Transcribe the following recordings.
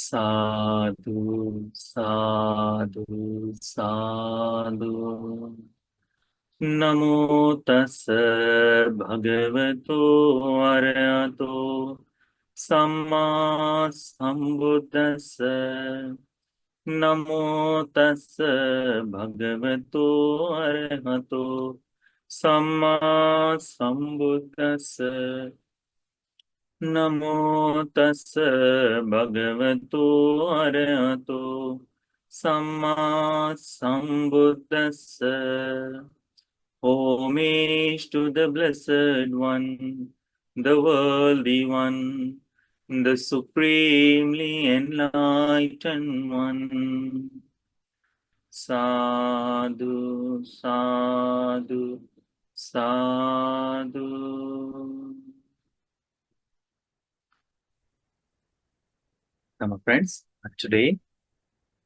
साधु साधु साधु नमो तस् भगवतो अरहतो सम्मा सम्बुद्दस्स नमो तस् भगवतो अरहतो सम्मा सम्बुद्दस्स नमो तस् भगवतो अरहतो सम्मा सम्बुद्दस्स Homage to the Blessed One, the Worthy One, the Supremely Enlightened One. Sadhu, sadhu, sadhu. Now, my friends, today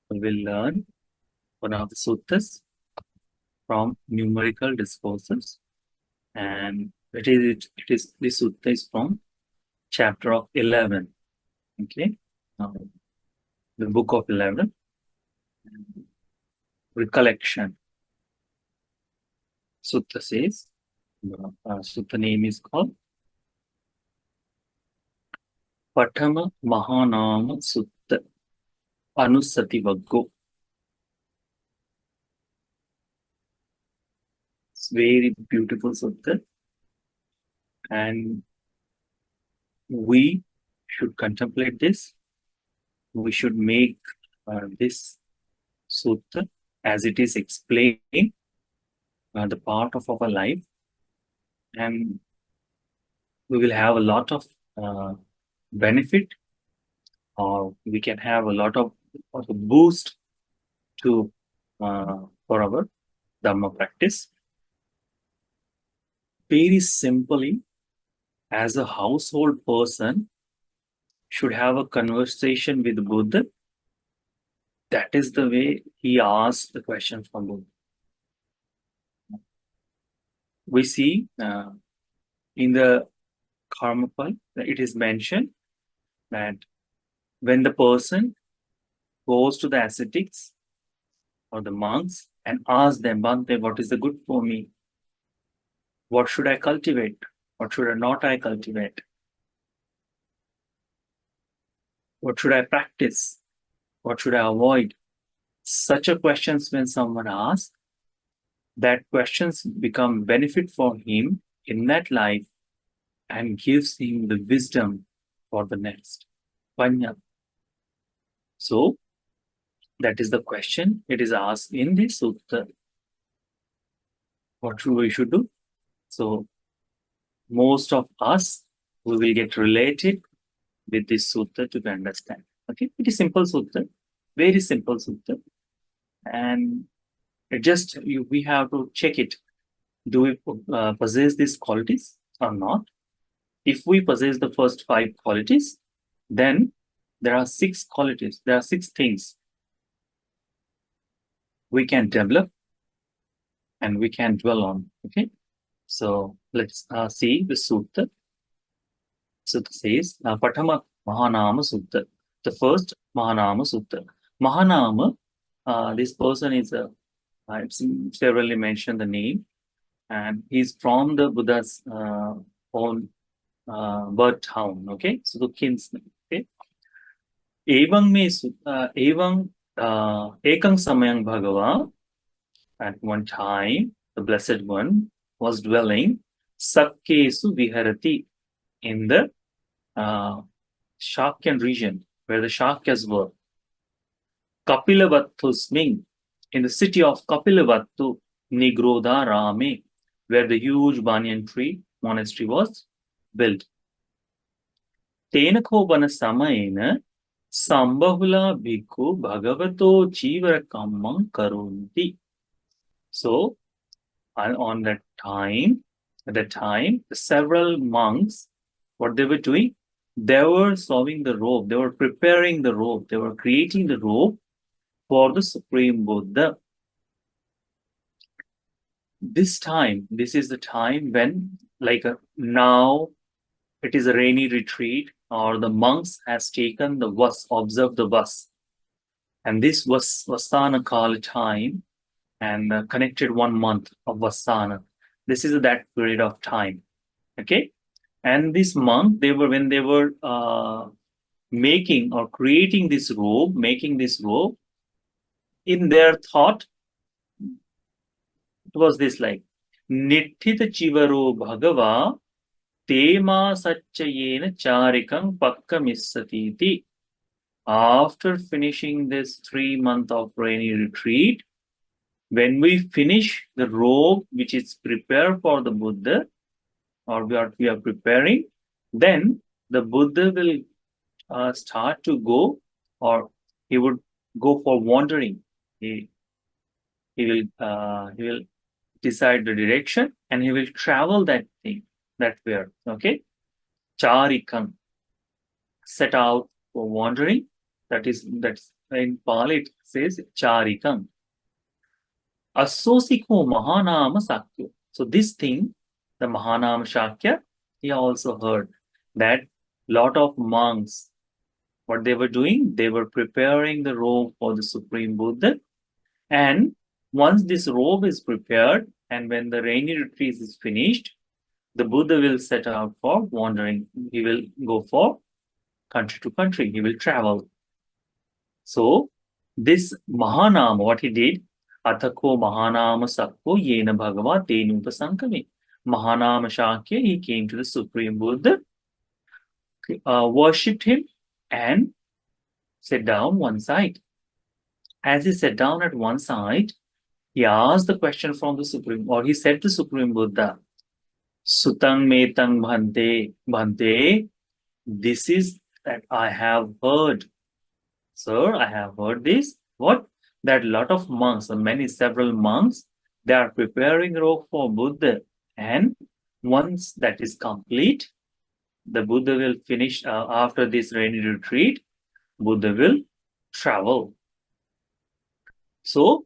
we will learn one of the suttas from numerical discourses, and this sutta is from chapter of 11. Okay, the book of 11, recollection. Sutta says, sutta name is called Paṭhamamahānāmasutta AN. It's very beautiful sutta, and we should contemplate this. We should make this sutta as it is explained the part of our life, and we will have a lot of benefit, or we can have a lot of a boost to for our Dhamma practice. Very simply, as a household person should have a conversation with Buddha. That is the way he asked the question from Buddha. We see in the Karmapal, it is mentioned that when the person goes to the ascetics or the monks and asks them, Bhante, what is the good for me? What should I cultivate? What should I not cultivate? What should I practice? What should I avoid? Such a questions when someone asks, that questions become benefit for him in that life and gives him the wisdom for the next. Panya. So, that is the question. It is asked in this sutta. What we should do? So, most of us, we will get related with this sutta to understand. Okay, it is simple sutta, very simple sutta, and we have to check it. Do we possess these qualities or not? If we possess the first 5 qualities, then there are 6 qualities. There are 6 things we can develop and we can dwell on. Okay, so let's see the sutta. Sutta says, Paṭhamamahānāmasutta, the first Mahānāmasutta. Mahānāma, this person is I've severally mentioned the name, and he's from the Buddha's own birth town. Okay, so the kinsman. Okay, Evam ekang samayang bhagava. At one time, the Blessed One was dwelling Sakkesu viharati, in the Shakyan region, where the Shakyas were. Kapilavatthusming, in the city of Kapilavattu, Nigrodha Rame, where the huge banyan tree monastery was built. Tenakobana samayena sambahula bhikkhu bhagavato jivara kammam karunti. So, on that time, at that time, several monks, what they were doing, they were sewing the robe, they were preparing the robe, they were creating the robe for the Supreme Buddha. This is the time when, like now, it is a rainy retreat or the monks has taken the vas, observed the vas. And this was Vasana Kala time and connected 1 month of Vasana. This is that period of time. Okay. And this monk, when they were making or creating this robe, in their thought, it was this like, Nithita Chivaro Bhagava Tema Satchayena Charikam Pakkamissatiti. After finishing this 3 month of rainy retreat, when we finish the robe which is prepared for the Buddha, or we are preparing, then the Buddha will start to go, or he would go for wandering. He will decide the direction and he will travel that way. Okay, Charikam, set out for wandering. That's in Pali it says Charikam. Asosiko Mahānāmasutta. So this thing, the Mahānāma Shakya, he also heard that lot of monks, what they were doing, they were preparing the robe for the Supreme Buddha. And once this robe is prepared, and when the rainy retreat is finished, the Buddha will set out for wandering. He will go for country to country. He will travel. So this Mahānāma, what he did, Athako Mahānāmasutta Yena Bhagava Tenupa Sankame. Mahānāma Shakya, he came to the Supreme Buddha, worshipped him, and sat down one side. As he sat down at one side, he asked the question from the Supreme, or he said to Supreme Buddha, Sutang metang bhante, this is that I have heard. Sir, I have heard this. What? That lot of monks, several monks, they are preparing robe for Buddha. And once that is complete, the Buddha will finish after this rainy retreat, Buddha will travel. So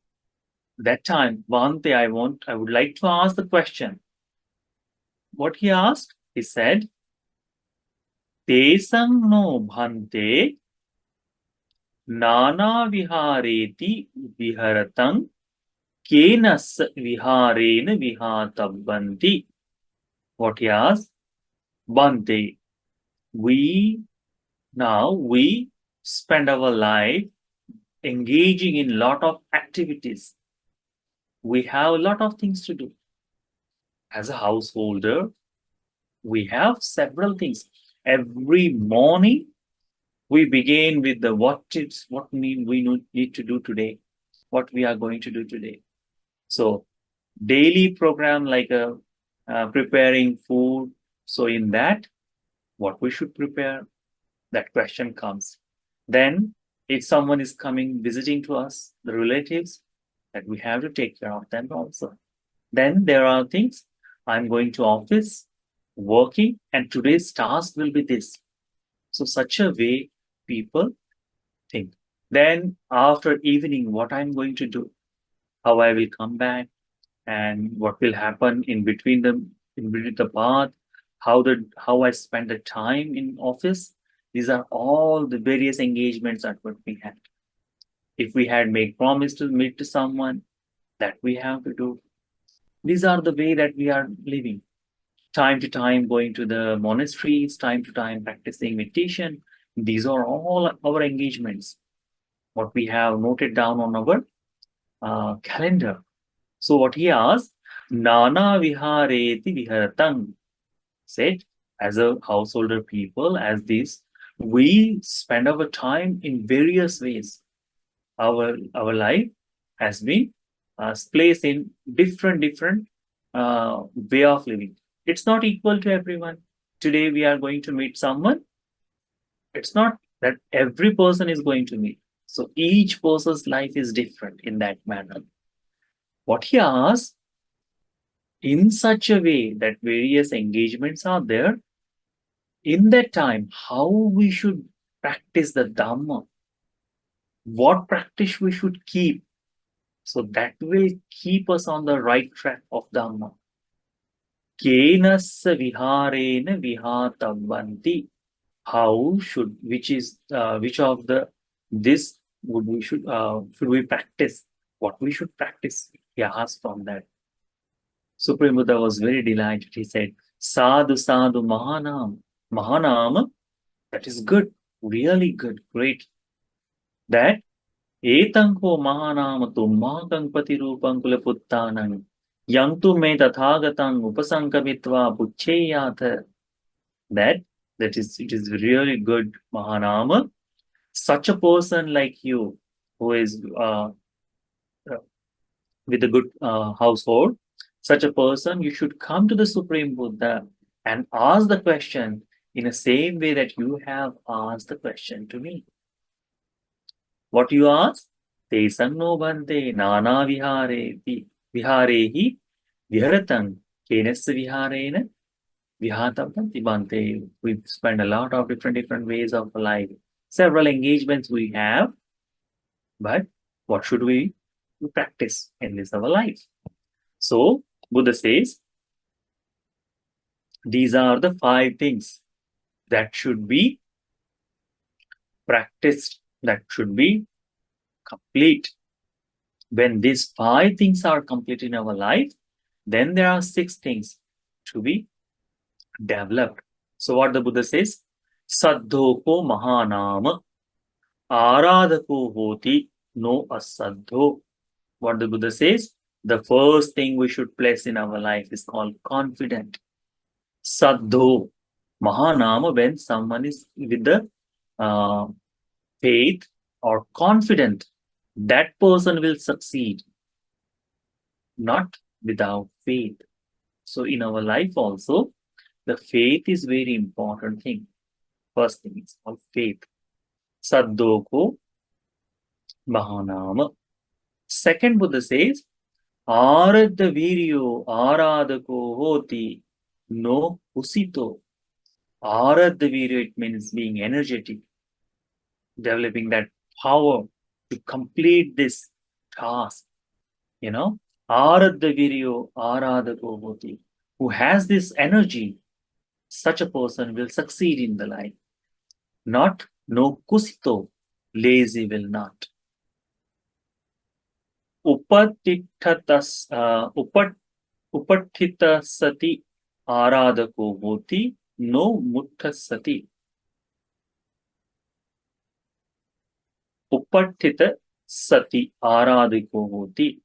that time, Bhante, I would like to ask the question. What he asked? He said, Tesang no bhante nana vihareti viharatang kenas viharena vihatabbanti. What he asked? Bhante, we spend our life engaging in lot of activities. We have a lot of things to do. As a householder, we have several things. Every morning, we begin with what we need to do today, what we are going to do today. So, daily program like preparing food. So, in that, what we should prepare, that question comes. Then, if someone is coming, visiting to us, the relatives, that we have to take care of them also. Then there are things, I'm going to office, working, and today's task will be this. So such a way people think. Then after evening, what I'm going to do, how I will come back, and what will happen in between the path, how I spend the time in office. These are all the various engagements that what we had. If we had made promise to meet to someone, that we have to do. These are the way that we are living. Time to time going to the monasteries, time to time practicing meditation. These are all our engagements, what we have noted down on our calendar. So what he asked, Nana vihareti viharatang, said, as a householder people, as this, we spend our time in various ways. Our life has been placed in different way of living. It's not equal to everyone. Today we are going to meet someone. It's not that every person is going to meet. So each person's life is different in that manner. What he asked, in such a way that various engagements are there, in that time, how we should practice the Dhamma, what practice we should keep, so that will keep us on the right track of Dhamma. Kenassa viharena vihatabbanti. which of this should we practice? What we should practice? He asked from that. Supreme Buddha was very delighted. He said, Sadhu Sadhu Mahanam. Mahanam, that is good, really good, great. That Etanko Mahanam Tummahakang Patirupang Kulaputtanang Yantu me Tathagatang Upasankamitva Pucheyata. That it is really good Mahanama. Such a person like you, who is with a good household, such a person, you should come to the Supreme Buddha and ask the question in the same way that you have asked the question to me. What you ask? Te sanno bhante nana viharehi viharatang kenasya viharena vihatabhanti bhante. We spend a lot of different ways of life. Several engagements we have, but what should we practice in this our life? So Buddha says, these are the 5 things that should be practiced, that should be complete. When these 5 things are complete in our life, then there are 6 things to be developed. So what the Buddha says, Saddhoko Mahanama Aradhako Hoti no Asaddho. What the Buddha says, the first thing we should place in our life is called confident. Saddho Mahanama, when someone is with the faith or confident, that person will succeed, not without faith. So in our life also, the faith is very important thing. First thing is called faith. Saddhoko Mahanama. Second, Buddha says, Aradha Viryo Aradhako Hoti no Usito. Aradha Viryo, it means being energetic, developing that power to complete this task. Aradha Viryo Aradhako Hoti. Who has this energy, such a person will succeed in the life. Not no kusito, lazy will not. Upattita sati aradhako hoti no mutta sati. Upattita sati aradhako hoti.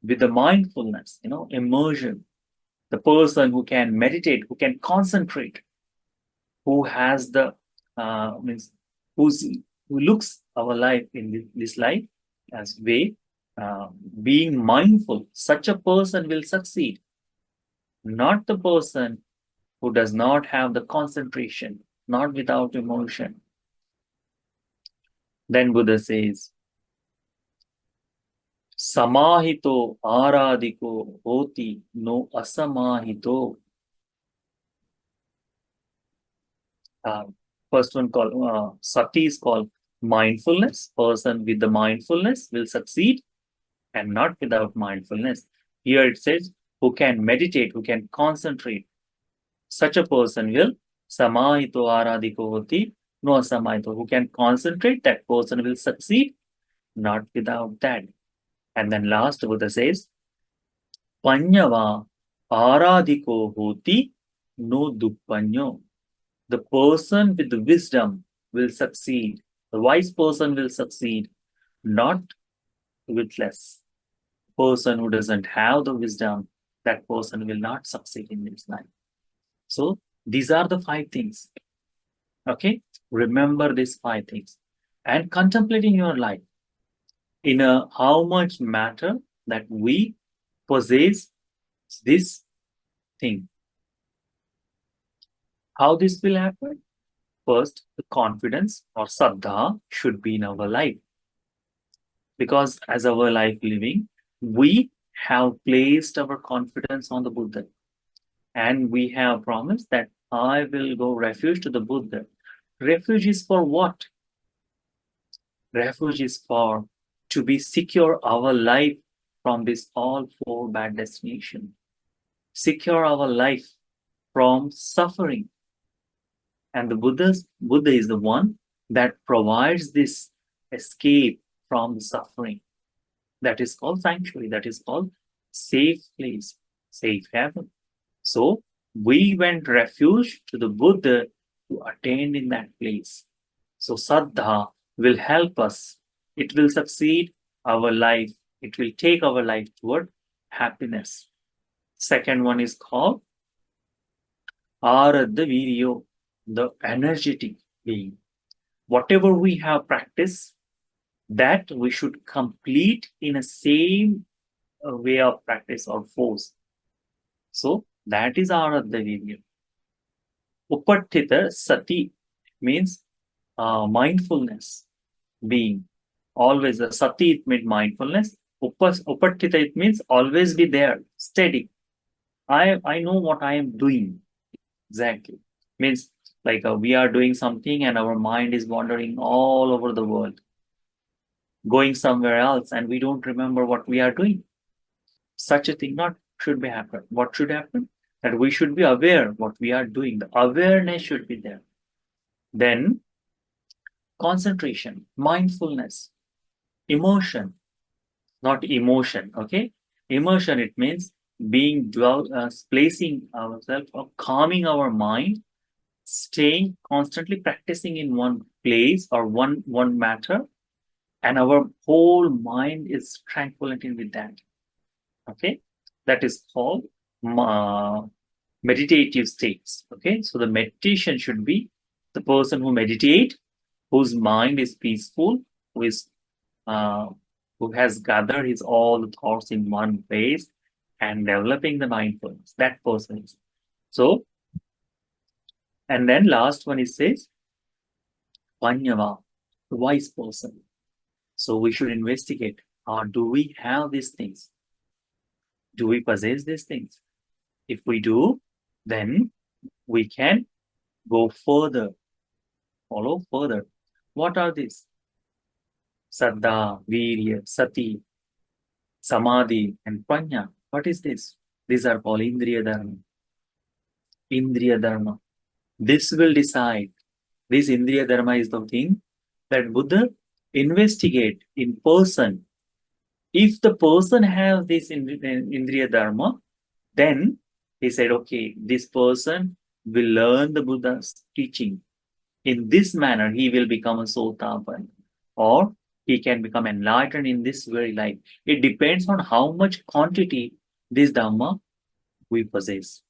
With the mindfulness, immersion. The person who can meditate, who can concentrate, who has the who looks our life in this life as way, being mindful, such a person will succeed. Not the person who does not have the concentration, not without emotion. Then Buddha says, Samahito aradhiko hoti no asamahito. First one called sati is called mindfulness. Person with the mindfulness will succeed, and not without mindfulness. Here it says, who can meditate, who can concentrate. Such a person will samahito aradhiko hoti no asamahito. Who can concentrate, that person will succeed, not without that. And then last Buddha says, Panyava aradhiko hoti no duppanyo. The person with the wisdom will succeed. The wise person will succeed, not with less. Person who doesn't have the wisdom, that person will not succeed in this life. So these are the 5 things. Okay, remember these 5 things and contemplating your life in how much matter that we possess this thing. How this will happen? First, the confidence or saddha should be in our life. Because as our life living, we have placed our confidence on the Buddha. And we have promised that I will go refuge to the Buddha. Refuge is for what? Refuge is for to be secure our life from this all 4 bad destination. Secure our life from suffering. And the Buddha is the one that provides this escape from the suffering. That is called sanctuary. That is called safe place, safe heaven. So we went refuge to the Buddha to attain in that place. So Saddha will help us. It will succeed our life. It will take our life toward happiness. Second one is called Aradha Viryo, the energetic being. Whatever we have practiced, that we should complete in a same way of practice or force. So that is Aradha Viryo. Upattita Sati means mindfulness, being. Always, the Sati it means mindfulness. Upattita it means always be there, steady. I know what I am doing. Exactly. Means like we are doing something and our mind is wandering all over the world, going somewhere else, and we don't remember what we are doing. Such a thing not should be happen. What should happen? That we should be aware what we are doing. The awareness should be there. Then concentration, mindfulness, emotion, not emotion. Okay, immersion it means being placing ourselves or calming our mind, staying constantly practicing in one place or one matter, and our whole mind is tranquility with that. Okay, that is called meditative states. Okay, so the meditation should be the person who meditate, whose mind is peaceful, who is uh, who has gathered his all the thoughts in one place and developing the mindfulness. That person is so. And then last one is says Panyava, the wise person. So we should investigate. Do we have these things? Do we possess these things? If we do, then we can go further, follow further. What are these? Saddha, Virya, Sati, Samadhi, and Prajna. What is this? These are called Indriya Dharma. Indriya Dharma. This will decide. This Indriya Dharma is the thing that Buddha investigate in person. If the person has this Indriya Dharma, then he said, okay, this person will learn the Buddha's teaching. In this manner, he will become a Sotapan, or he can become enlightened in this very life. It depends on how much quantity this Dhamma we possess.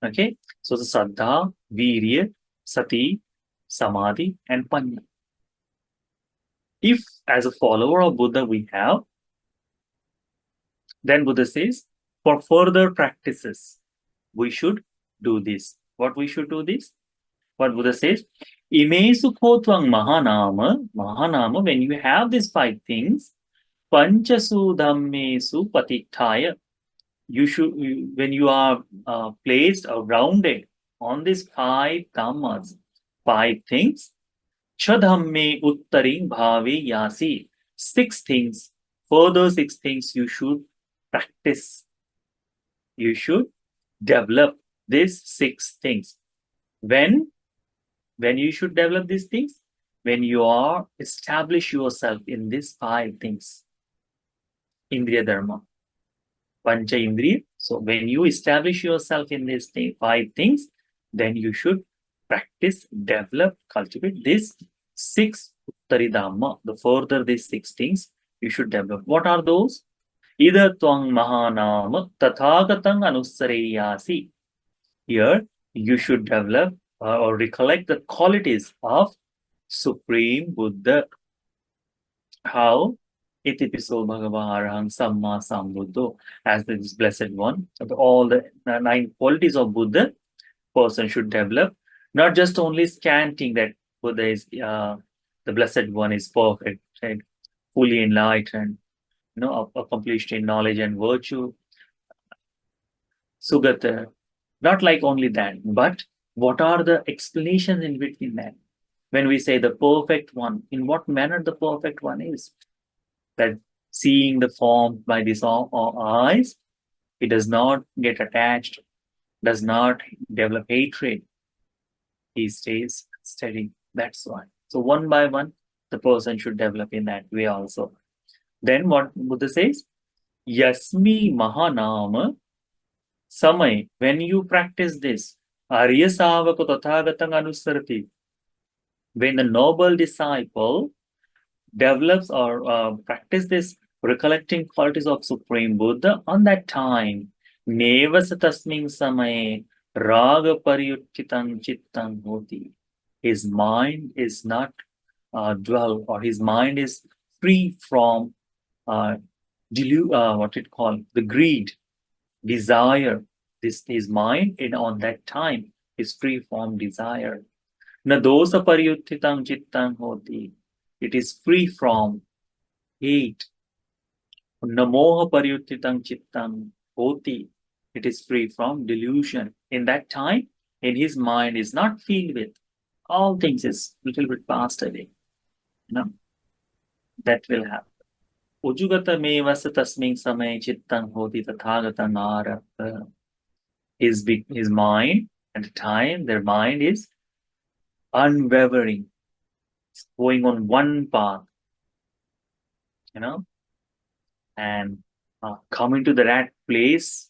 Okay, so the Saddha, Virya, Sati, Samadhi, and Panya. If as a follower of Buddha we have, then Buddha says, for further practices, we should do this. What we should do this? What Buddha says, Imesu kotvang mahanama, when you have these five things, panchasu dhammesu patittaya, you should, when you are placed or grounded on these five dhammas, five things, chadhamme uttaring bhave yasi, six things, further six things you should practice. You should develop these six things. When you should develop these things? When you are establish yourself in these five things. Indriya Dharma. Pancha Indriya. So when you establish yourself in these five things, then you should practice, develop, cultivate these six Uttari Dhamma. The further these six things you should develop. What are those? Ida Tvang Mahanama Tathagatang Anusareyasi. Here you should develop or recollect the qualities of Supreme Buddha. How? Itipiso Bhagavaraham Samma Sambuddho, as this blessed one. All the nine qualities of Buddha, person should develop. Not just only chanting that Buddha is the blessed one is perfect, right? Fully enlightened, accomplished in knowledge and virtue, Sugata. Not like only that, but what are the explanations in between that? When we say the perfect one, in what manner the perfect one is? That seeing the form by these eyes, it does not get attached, does not develop hatred, he stays steady. That's why. So one by one, the person should develop in that way also. Then what Buddha says? Yasmi Mahanama Samay. When you practice this, Arya Savaka Tathagatang Anusarati. When the noble disciple develops or practice this recollecting qualities of Supreme Buddha, on that time, Nevasa Tasming Samaye Raga Pariyutkitam Chittam Hoti. His mind is not dwell, or his mind is free from what it called the greed, desire. This his mind in on that time is free from desire. Na dosa pariyuttitam chittam hoti. It is free from hate. Na moha pariyuttitam chittam hoti. It is free from delusion. In that time, in his mind is not filled with all things is little bit passed away. No, that will happen. Ujugata me vasa tasming samay chittam hoti tathagatam arabha. His mind at the time, their mind is unwavering. It's going on one path, and coming to that place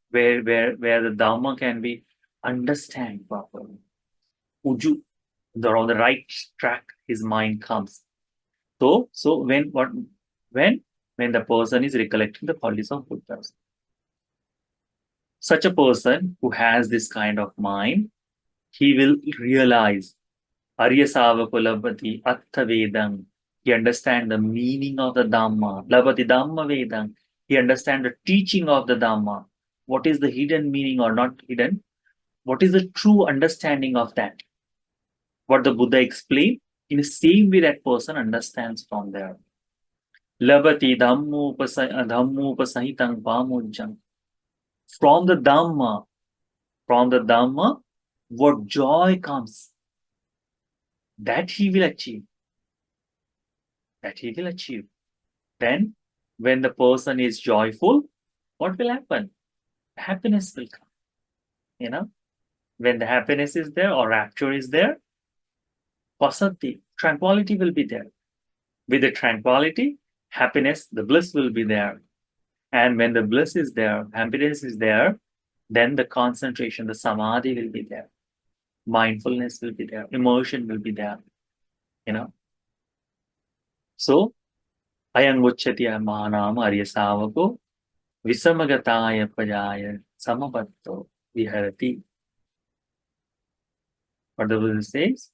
where the Dhamma can be understood properly. Uju, they're on the right track, his mind comes. So when the person is recollecting the qualities of Buddhas. Such a person who has this kind of mind, he will realize Arya Savaka Labhati Attha Vedam. He understands the meaning of the Dhamma. Labhati Dhamma Vedam. He understands the teaching of the Dhamma. What is the hidden meaning or not hidden? What is the true understanding of that? What the Buddha explained, in the same way that person understands from there. Labhati Dhammopasahitam Pamujjam. From the Dhamma, what joy comes, that he will achieve. Then, when the person is joyful, what will happen? Happiness will come. When the happiness is there or rapture is there, pasati, tranquility will be there. With the tranquility, happiness, the bliss will be there. And when the bliss is there, happiness is there, then the concentration, the samadhi will be there. Mindfulness will be there. Emotion will be there. So, ayang uchchatiya mahanama arya savako visamagataya pajaya samabatto viharati. What the Buddha says,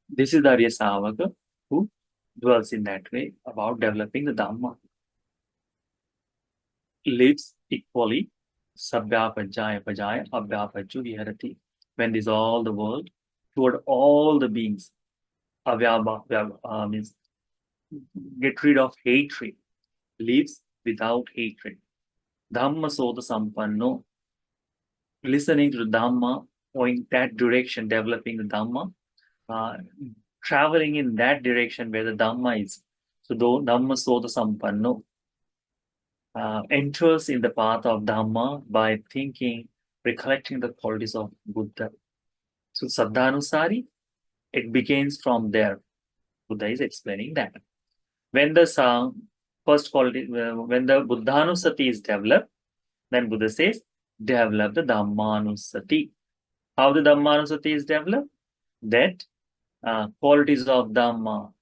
this is the arya savaka who dwells in that way about developing the Dhamma. Lives equally, sabhyapajaya pajaya abhyapajju viharati. When this all the world, toward all the beings, means get rid of hatred, lives without hatred. Dhamma soda sampanno, listening to the Dhamma, going that direction, developing the Dhamma, traveling in that direction where the Dhamma is. So Dhamma soda sampanno, enters in the path of Dhamma by thinking, recollecting the qualities of Buddha. So Saddhanusari, it begins from there. Buddha is explaining that. When the first quality, when the Buddhanusati is developed, then Buddha says, develop the Dhammanusati. How the Dhammanusati is developed? That qualities of Dhamma.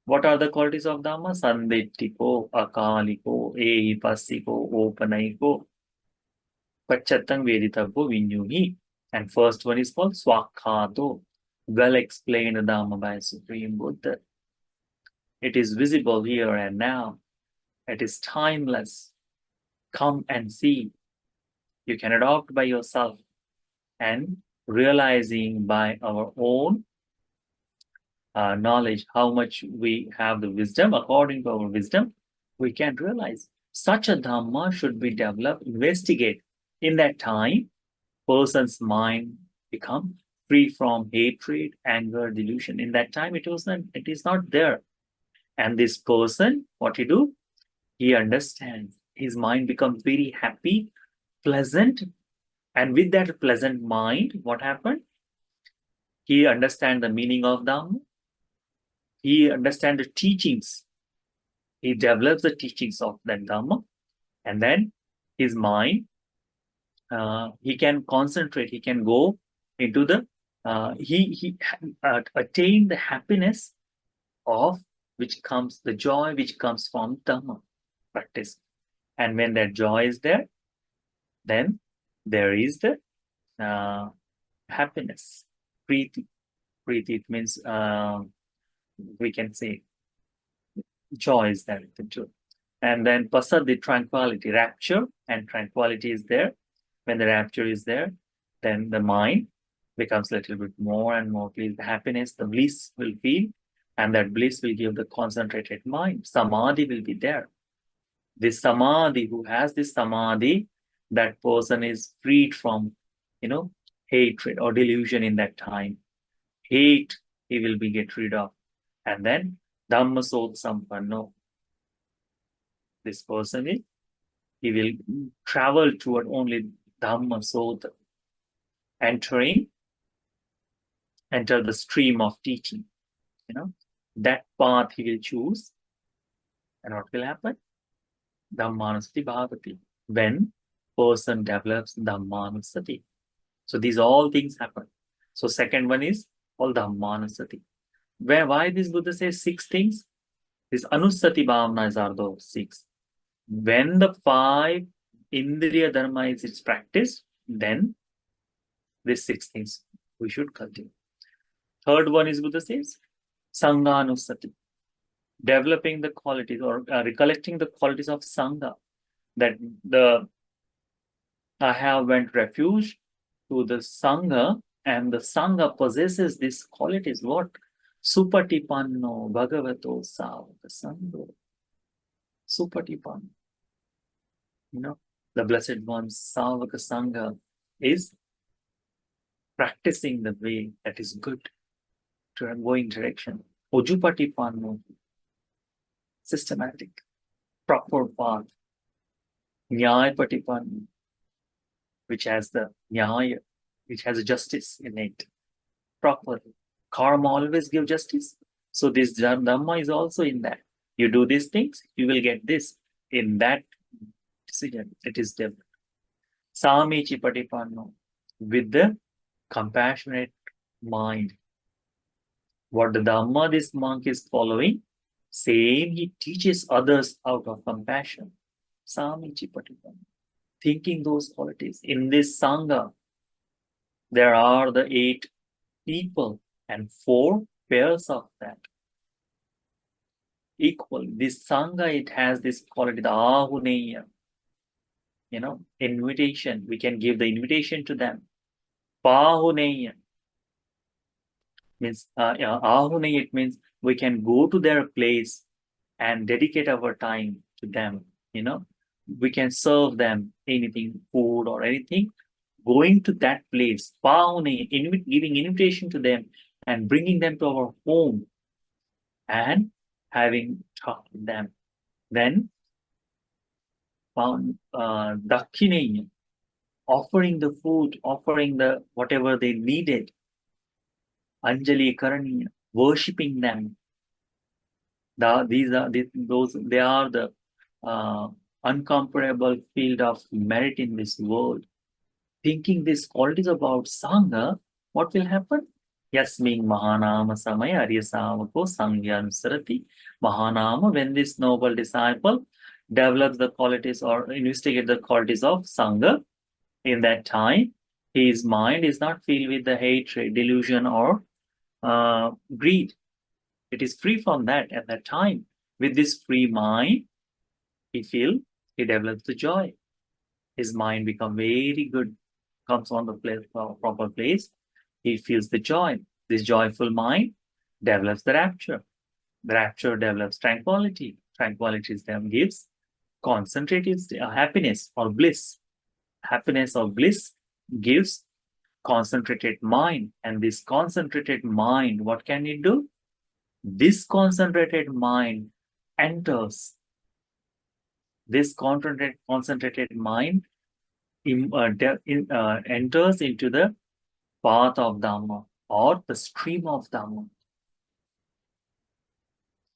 What are the qualities of Dhamma? Sandittiko, Akaliko, Ehipassiko, Opanaiko, Pachatang Veditabbo Vinyuhi. And first one is called Swakhato, well explained Dhamma by Supreme Buddha. It is visible here and now. It is timeless. Come and see. You can adopt by yourself, and realizing by our own knowledge how much we have the wisdom, according to our wisdom, we can realize such a Dhamma should be developed, investigate. In that time, person's mind become free from hatred, anger, delusion. In that time, it is not there. And this person, what he do? He understands. His mind becomes very happy, pleasant. And with that pleasant mind, what happened? He understands the meaning of Dhamma. He understands the teachings. He develops the teachings of that Dhamma. And then his mind, he can concentrate. He can go into the, he attain the happiness of the joy which comes from Dhamma practice. And when that joy is there, then there is the happiness. Preeti. Preeti, it means, we can say, joy is there. And then pasad, tranquility, rapture and tranquility is there. When the rapture is there, then the mind becomes a little bit more and more pleased. The happiness, the bliss will feel, and that bliss will give the concentrated mind. Samadhi will be there. This samadhi, who has this samadhi, that person is freed from, hatred or delusion in that time. Hate, he will be get rid of. And then Dhammasot Sampanno. This person he will travel toward only Dhammasot, enter the stream of teaching. That path he will choose. And what will happen? Dhammanusati bhavati. When person develops Dhammanusati. So these all things happen. So second one is all Dhammanusati. Why this Buddha says 6 things? This Anusati Bhavana are those 6. When the 5 Indriya Dharma is its practice, then these 6 things we should cultivate. Third one is Buddha says Sanghanusati. Developing the qualities or recollecting the qualities of Sangha. That I have went refuge to the Sangha, and the Sangha possesses these qualities. What? Supatipanno Bhagavato Savaka Sangho. Supatipanno. The Blessed One's Savaka Sangha is practicing the way that is good to a going direction. Ojupatipanno. Systematic, proper path. Nyayapatipanno, which has the nyaya, which has a justice in it. Proper. Karma always gives justice. So this Dhamma is also in that. You do these things, you will get this. In that decision, it is developed. Samichi Patipanno, with the compassionate mind. What the Dhamma this monk is following, same he teaches others out of compassion. Samichi Patipanno. Thinking those qualities. In this Sangha, there are the 8 people and 4 pairs of that. Equal. This Sangha, it has this quality, the Ahuneya. Invitation. We can give the invitation to them. Pahuneya. Means, Ahuneya, it means we can go to their place and dedicate our time to them. We can serve them anything, food or anything. Going to that place, Pahuneya, giving invitation to them and bringing them to our home and having talked with them. Then, Dakshineya, offering the food, offering the whatever they needed. Anjali Karaniya, worshipping them. They are the uncomparable field of merit in this world. Thinking these qualities about Sangha, what will happen? Yasming Mahanama Samaya Aryasavako Sangyanusarati. Mahanama, when this noble disciple develops the qualities or investigate the qualities of Sangha, in that time, his mind is not filled with the hatred, delusion, or greed. It is free from that at that time. With this free mind, he develops the joy. His mind becomes very good, comes on the proper place. He feels the joy. This joyful mind develops the rapture. The rapture develops tranquility. Tranquility then gives concentrated happiness or bliss. Happiness or bliss gives concentrated mind. And this concentrated mind, what can it do? This concentrated mind enters. This concentrated mind enters into the path of Dhamma or the stream of Dhamma.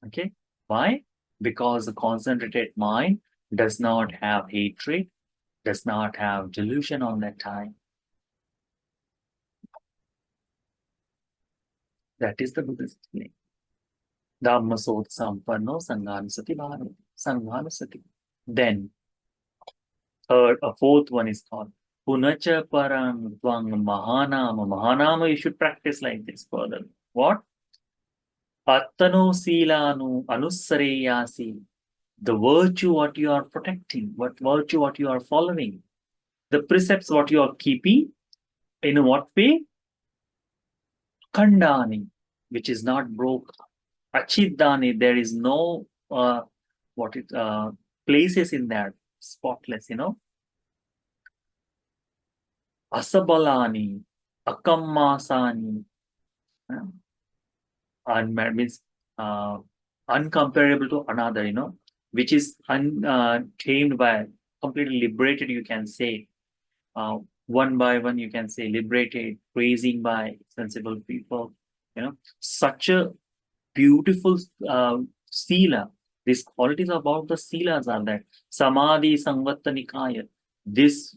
Okay, why? Because the concentrated mind does not have hatred, does not have delusion on that time. That is the Buddhist name. Dhamma sot sampanno sanghanasati bhano. Sanghanasati. Then, a fourth one is called Punacha parang tvang mahanama. Mahanama you should practice like this further. What? Pattano silanu anusareyasi. The virtue what you are protecting, what virtue what you are following, the precepts what you are keeping, in what way? Khandani, which is not broke. Achidani, there is no places in that, spotless, Asabalani, Akammasani, means uncomparable to another, which is tamed by, completely liberated, you can say. One by one, you can say liberated, praising by sensible people. Such a beautiful sila. These qualities about the silas are that samadhi samvatta nikaya. This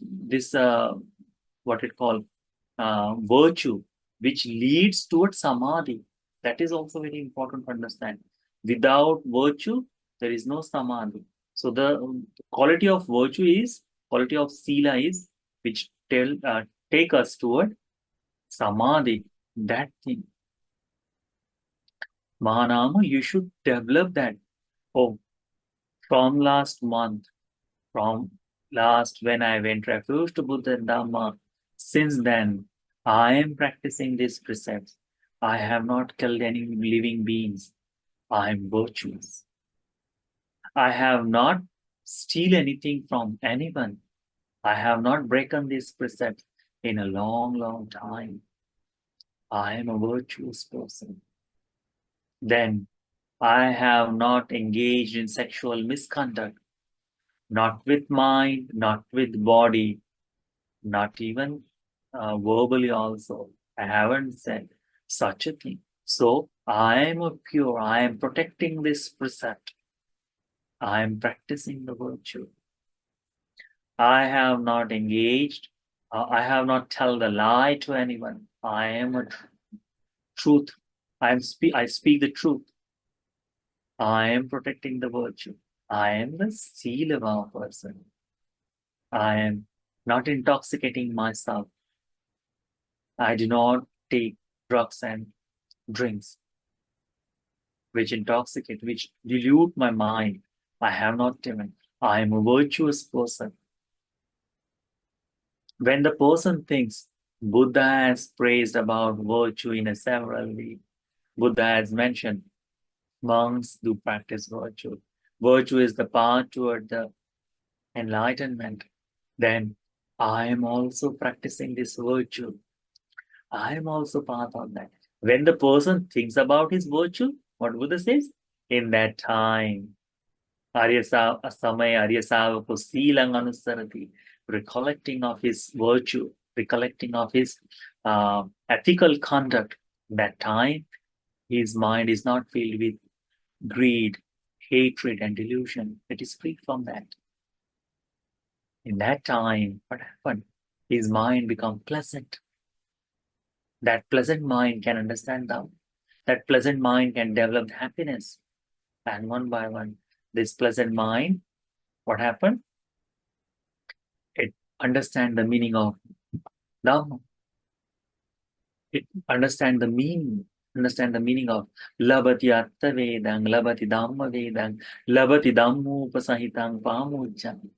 what it called virtue, which leads towards samadhi. That is also very important to understand. Without virtue, there is no samadhi. So the quality of virtue is, quality of sila is, which take us toward samadhi, that thing. Mahanama, you should develop that. Oh, from last month, from last when I went refuge to Buddha and Dhamma, since then, I am practicing these precepts. I have not killed any living beings. I am virtuous. I have not steal anything from anyone. I have not broken these precepts in a long, long time. I am a virtuous person. Then I have not engaged in sexual misconduct, not with mind, not with body, not even verbally also. I haven't said such a thing. So I am a pure, I am protecting this precept. I am practicing the virtue. I have not engaged, I have not told a lie to anyone. I am a truth. I speak the truth. I am protecting the virtue. I am the Silava person. I am not intoxicating myself. I do not take drugs and drinks which intoxicate, which dilute my mind. I have not taken. I am a virtuous person. When the person thinks, Buddha has praised about virtue in a several ways. Buddha has mentioned monks do practice virtue. Virtue is the path toward the enlightenment. Then I am also practicing this virtue. I am also part of that. When the person thinks about his virtue, what Buddha says? In that time, Samaya Aryasava Silang Anusarati, recollecting of his virtue, recollecting of his ethical conduct, that time his mind is not filled with greed, hatred, and delusion. It is free from that. In that time, what happened? His mind become pleasant. That pleasant mind can understand Dhamma. That pleasant mind can develop happiness. And one by one, this pleasant mind, what happened? It understand the meaning of Dhamma. It understand the meaning of labati atta vedang, labati dhamma vedang, labati dhammo upasahitang pamujjam.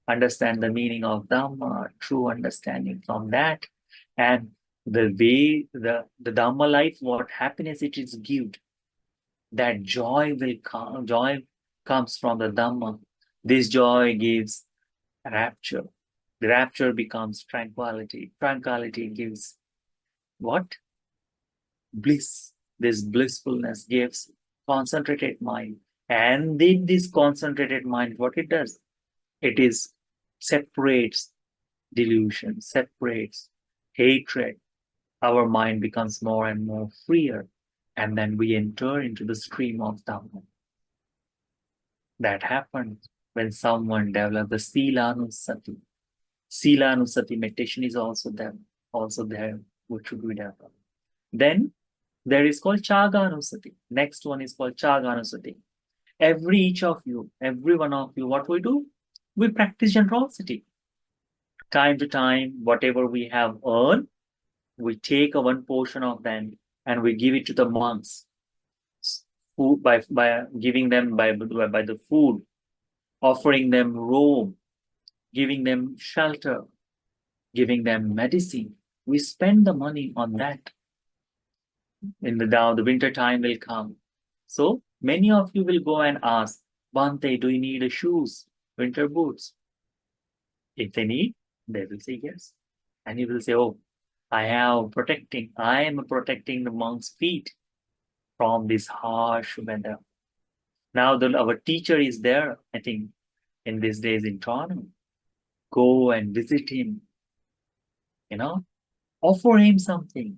Understand the meaning of Dhamma, true understanding from that, and the way the Dhamma life, what happiness it is give, that joy will come, joy comes from the Dhamma. This joy gives rapture. The rapture becomes tranquility. Tranquility gives what? Bliss. This blissfulness gives concentrated mind. And in this concentrated mind, what it does? It separates delusion, separates hatred, our mind becomes more and more freer, and then we enter into the stream of Dhamma. That happens when someone develops the Silanusati. Silanusati meditation is also there, which should be developed. Then there is called Chaganusati. Next one is called Chaganusati. Each of you, every one of you, what we do? We practice generosity. Time to time, whatever we have earned, we take a one portion of them and we give it to the monks. Food, by giving them by the food, offering them robe, giving them shelter, giving them medicine. We spend the money on that. The winter time will come. So many of you will go and ask, Bante, do you need shoes, winter boots? If they need, they will say yes. And you will say, oh, I am protecting the monk's feet from this harsh weather. Now our teacher is there, I think, in these days in Toronto. Go and visit him, offer him something.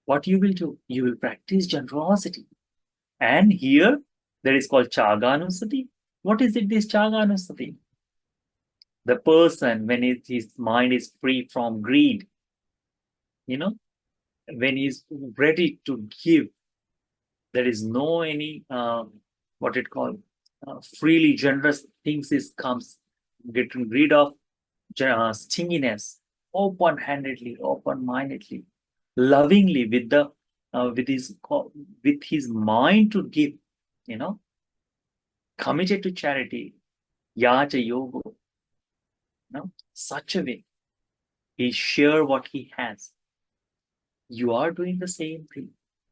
What you will do? You will practice generosity. And here, there is called Chaganusati. What is it, this Chaganusati? The person, when his mind is free from greed, when he's ready to give, there is no any, freely generous things comes, getting rid of stinginess, open-handedly, open-mindedly, lovingly, with his mind to give, committed to charity, yaja yoga, such a way. He share what he has. You are doing the same thing.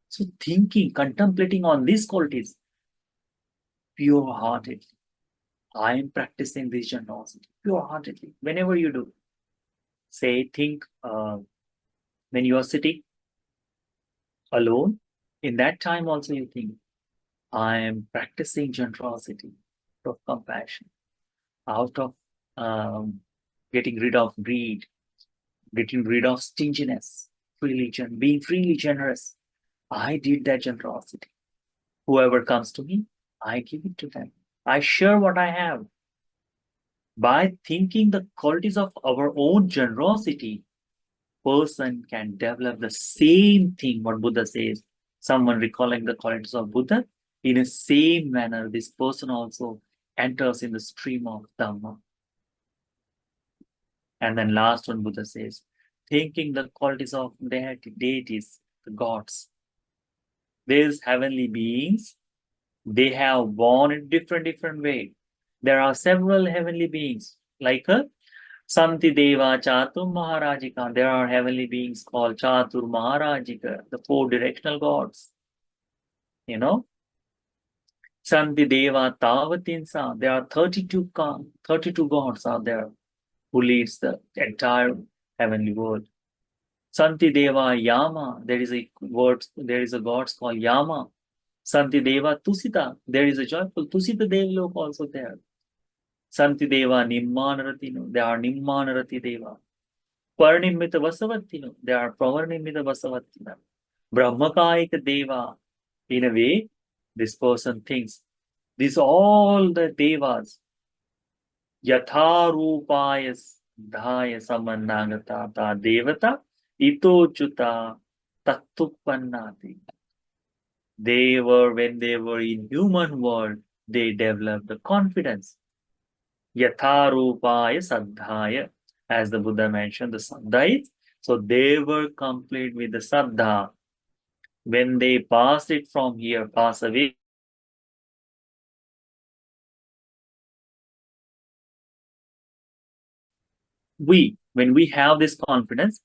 So thinking, contemplating on these qualities, pure-heartedly. I am practicing this generosity, pure-heartedly. Whenever you do, think when you are sitting alone, in that time also you think, I am practicing generosity, out of compassion, out of getting rid of greed, getting rid of stinginess, being freely generous. I did that generosity. Whoever comes to me, I give it to them. I share what I have. By thinking the qualities of our own generosity, person can develop the same thing, what Buddha says. Someone recalling the qualities of Buddha, in the same manner, this person also enters in the stream of Dhamma. And then last one, Buddha says, thinking the qualities of their deities, the gods. These heavenly beings, they have born in different way. There are several heavenly beings, like Santi Deva Chatur Maharajika. There are heavenly beings called Chatur Maharajika, the 4 directional gods. Santi Deva Tavatinsa. There are 32 gods out there who leads the entire heavenly world. Santi Deva Yama. There is a god called Yama. Santi Deva Tusita. There is a joyful Tusita Devlok also there. Santi Deva Nimmanarati. There are Nimmanarati Deva. Parnimita Vasavatino. There are Pravarnimita Vasavatina. Brahmakaika Deva. In a way, this person thinks, these all the Devas, Yatharupaya Dhaya Samannagata Devata Itochuta Tattupannati. When they were in human world, they developed the confidence. Yatharupaya Saddhaya, as the Buddha mentioned, the Saddha. So they were complete with the Saddha. When they pass away, when we have this confidence,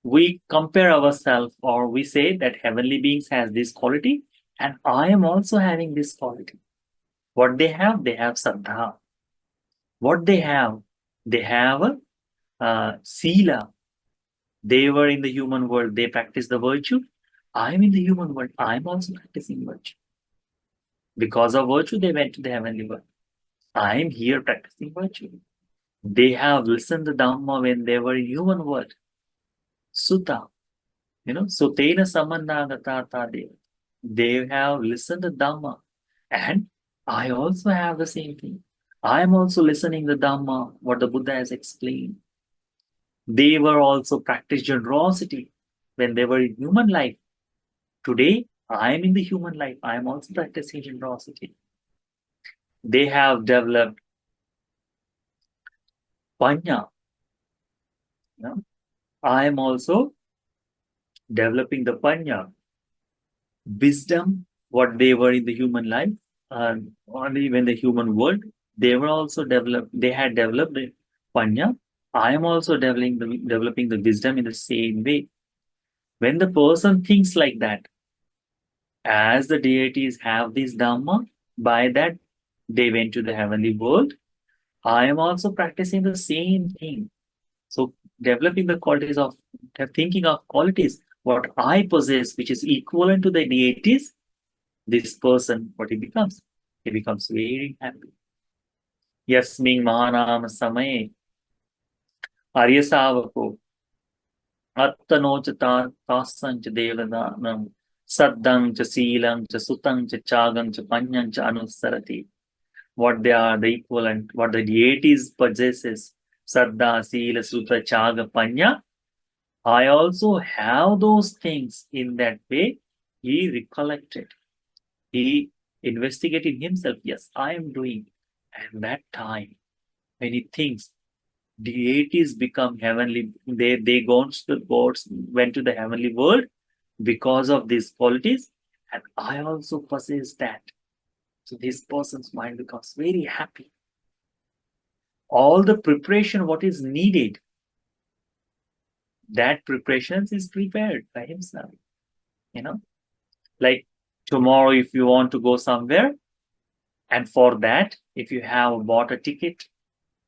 we compare ourselves, or we say that heavenly beings has this quality, and I am also having this quality. What they have Saddha. What they have Sila. They were in the human world, they practice the virtue. I am in the human world, I am also practicing virtue. Because of virtue, they went to the heavenly world. I am here practicing virtue. They have listened to Dhamma when they were in human world. Sutta. Sutena Samannāgatā Deva. They have listened to Dhamma. And I also have the same thing. I am also listening the Dhamma, what the Buddha has explained. They were also practiced generosity when they were in human life. Today, I am in the human life. I am also practicing generosity. They have developed panya. I am also developing the panya, wisdom, what they were in the human life, only when the human world, they were also developed, they had developed the panya. I am also developing the wisdom in the same way. When the person thinks like that, as the deities have this Dhamma, by that they went to the heavenly world, I am also practicing the same thing. So developing the qualities of thinking of qualities, what I possess, which is equivalent to the deities, this person, what he becomes very happy. Yasming Mahanama Samaye Arya Savako Attanocha Tasancha Devadanam Saddang cha Seelang cha Sutang cha Chagam cha Panyam cha Anusarati. What they are, the equivalent, what the deities possesses, Saddha, Sila, Sutta, Chaga, Panya. I also have those things in that way. He recollected. He investigated himself. Yes, I am doing. And that time, when he thinks, deities become heavenly, they went to the heavenly world because of these qualities, and I also possess that. So this person's mind becomes very happy. All the preparation, what is needed, that preparation is prepared by himself. Like tomorrow, if you want to go somewhere, and for that, if you have bought a ticket,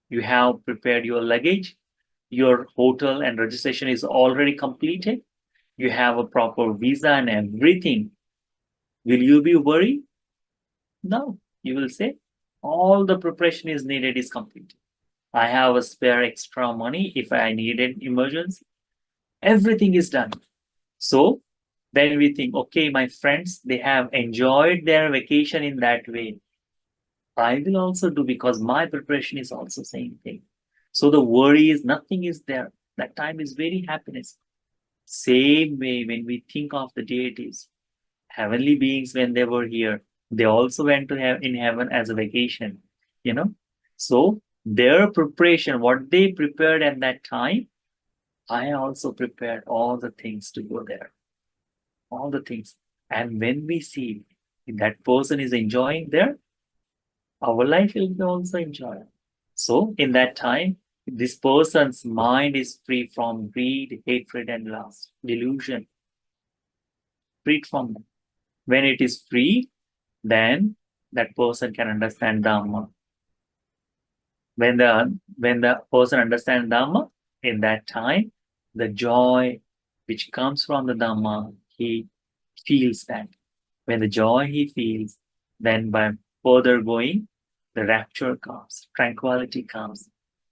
you have prepared your luggage, your hotel and registration is already completed, you have a proper visa and everything, will you be worried? No, you will say, all the preparation is needed is complete. I have a spare extra money if I need an emergency. Everything is done. So then we think, okay, my friends, they have enjoyed their vacation in that way. I will also do because my preparation is also same thing. So the worry is nothing is there. That time is very happiness. Same way when we think of the deities, heavenly beings when they were here, they also went to have in heaven as a vacation. So their preparation, what they prepared at that time, I also prepared all the things to go there. All the things. And when we see that person is enjoying there, our life will be also enjoyable. So in that time, this person's mind is free from greed, hatred, and lust, delusion. Freed from them. When it is free, then that person can understand Dhamma. When the person understands Dhamma, in that time, the joy which comes from the Dhamma, he feels that. When the joy he feels, then by further going, the rapture comes, tranquility comes.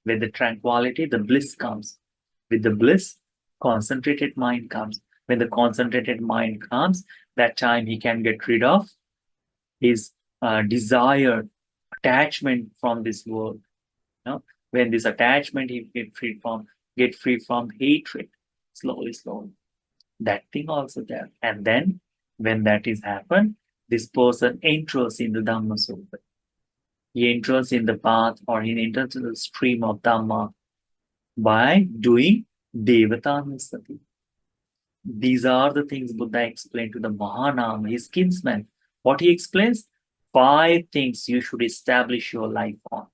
With the tranquility, the bliss comes. With the bliss, concentrated mind comes. When the concentrated mind comes, that time he can get rid of his desire, attachment from this world. When this attachment he get free from hatred, slowly. That thing also there. And then when that is happened, this person enters in the Dhamma Sutta. He enters in the path or he enters in the stream of Dhamma by doing Devatānussati. These are the things Buddha explained to the Mahanama, his kinsman. What he explains? 5 things you should establish your life on.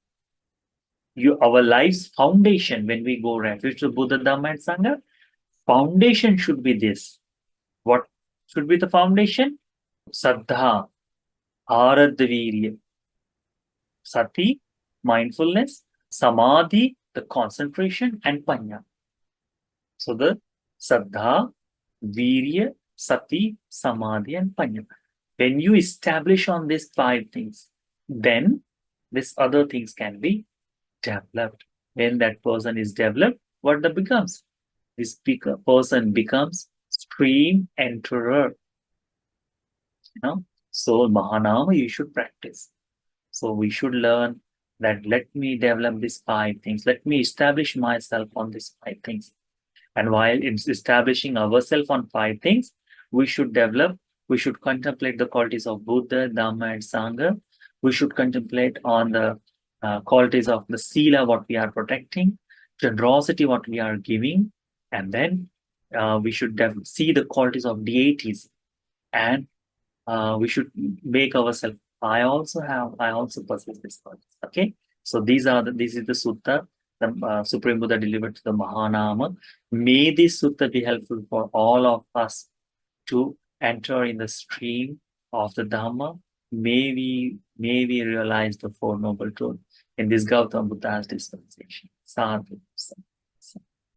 Our life's foundation, when we go refuge to Buddha, Dhamma, and Sangha, foundation should be this. What should be the foundation? Saddha, Aradvirya, Sati, mindfulness, Samadhi, the concentration, and Panya. So the Saddha, Virya, Sati, Samadhi, and Panya. When you establish on these 5 things, then these other things can be developed. When that person is developed, what that becomes? this person becomes stream enterer. So Mahanama you should practice. So we should learn that let me develop these 5 things. Let me establish myself on these 5 things. And while it's establishing ourselves on 5 things, we should contemplate the qualities of Buddha, Dhamma, and Sangha. We should contemplate on the qualities of the Sila, what we are protecting, generosity, what we are giving, and then we should see the qualities of deities, and we should make ourselves. I also possess this qualities. Okay, so this is the sutta the Supreme Buddha delivered to the Mahanama. May this sutta be helpful for all of us to enter in the stream of the Dhamma. May we realize the Four Noble Truths in this Gautama Buddha's dispensation. Sadhu.